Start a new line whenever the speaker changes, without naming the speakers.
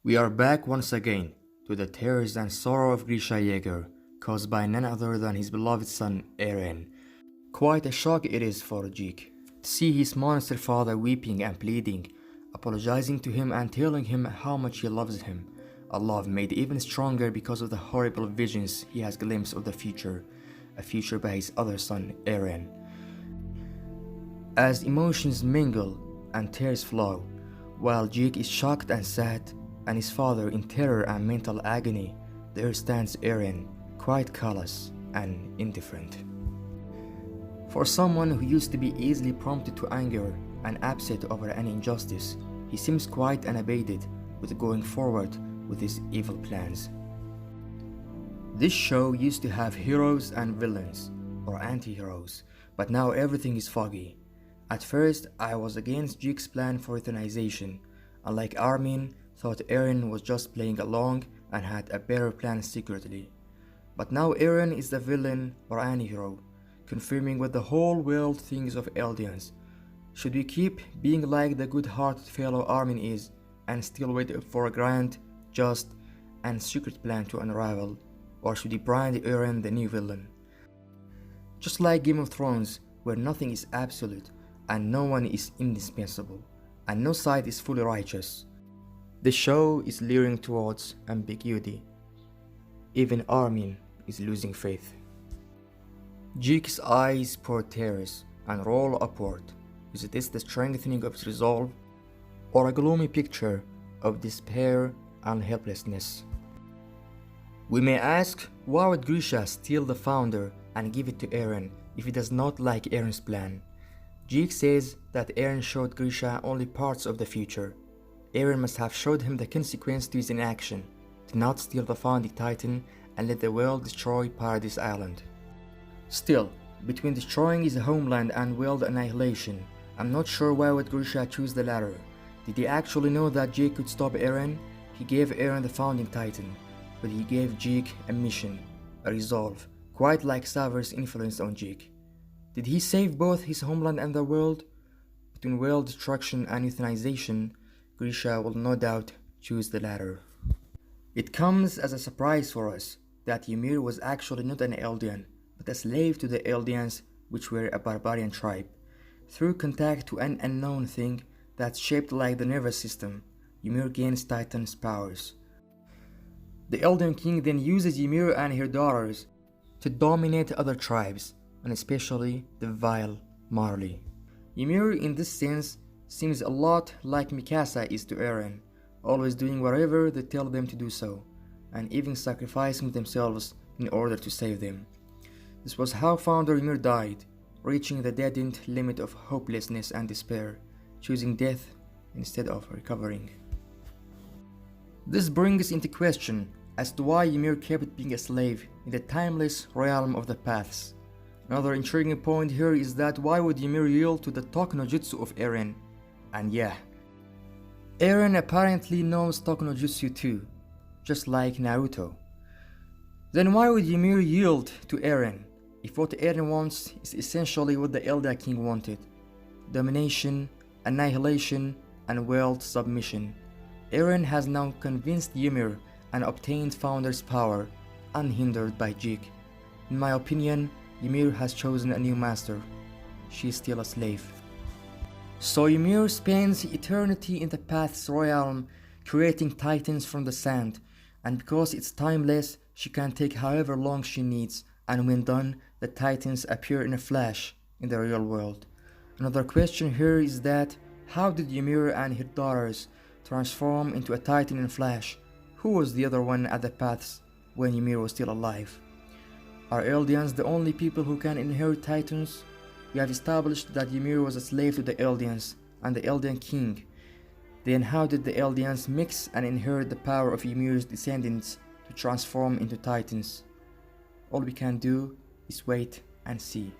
We are back once again to the terrors and sorrow of Grisha Yeager, caused by none other than his beloved son Eren. Quite a shock it is for Jeek to see his monster father weeping and pleading, apologizing to him and telling him how much he loves him, a love made even stronger because of the horrible visions he has glimpsed of the future, a future by his other son Eren. As emotions mingle and tears flow, while Jeek is shocked and sad, and his father in terror and mental agony, there stands Eren, quite callous and indifferent. For someone who used to be easily prompted to anger and upset over any injustice, he seems quite unabated with going forward with his evil plans. This show used to have heroes and villains, or anti-heroes, but now everything is foggy. At first, I was against Jeek's plan for euthanization, unlike Armin, thought Eren was just playing along and had a better plan secretly. But now Eren is the villain or anti-hero, confirming what the whole world thinks of Eldians. Should we keep being like the good-hearted fellow Armin is, and still wait for a grand, just, and secret plan to unravel, or should we brand Eren the new villain? Just like Game of Thrones, where nothing is absolute, and no one is indispensable, and no side is fully righteous, the show is leering towards ambiguity. Even Armin is losing faith. Jeek's eyes pour tears and roll upward. Is this the strengthening of his resolve, or a gloomy picture of despair and helplessness? We may ask, why would Grisha steal the founder and give it to Eren if he does not like Eren's plan? Jeek says that Eren showed Grisha only parts of the future. Eren must have showed him the consequence to his inaction, to not steal the founding titan and let the world destroy Paradise Island. Still, between destroying his homeland and world annihilation, I'm not sure why would Grisha choose the latter. Did he actually know that Jeek could stop Eren? He gave Eren the founding titan, but he gave Jeek a mission, a resolve, quite like Savor's influence on Jeek. Did he save both his homeland and the world? Between world destruction and euthanization, Grisha will no doubt choose the latter. It comes as a surprise for us that Ymir was actually not an Eldian, but a slave to the Eldians, which were a barbarian tribe. Through contact to an unknown thing that's shaped like the nervous system, Ymir gains Titan's powers. The Elden King then uses Ymir and her daughters to dominate other tribes, and especially the vile Marley. Ymir in this sense seems a lot like Mikasa is to Eren, always doing whatever they tell them to do so, and even sacrificing themselves in order to save them. This was how founder Ymir died, reaching the dead-end limit of hopelessness and despair, choosing death instead of recovering. This brings into question as to why Ymir kept being a slave in the timeless realm of the paths. Another intriguing point here is that why would Ymir yield to the Talk no Jutsu of Eren? And yeah, Eren apparently knows Talk no Jutsu too, just like Naruto. Then why would Ymir yield to Eren, if what Eren wants is essentially what the Elder King wanted? Domination, annihilation, and world submission. Eren has now convinced Ymir and obtained Founder's power, unhindered by Jeek. In my opinion, Ymir has chosen a new master. She is still a slave. So Ymir spends eternity in the Path's realm, creating titans from the sand, and because it's timeless, she can take however long she needs, and when done, the titans appear in a flash in the real world. Another question here is that, how did Ymir and her daughters transform into a titan in flash? Who was the other one at the Paths when Ymir was still alive? Are Eldians the only people who can inherit titans? We have established that Ymir was a slave to the Eldians and the Eldian King. Then how did the Eldians mix and inherit the power of Ymir's descendants to transform into titans? All we can do is wait and see.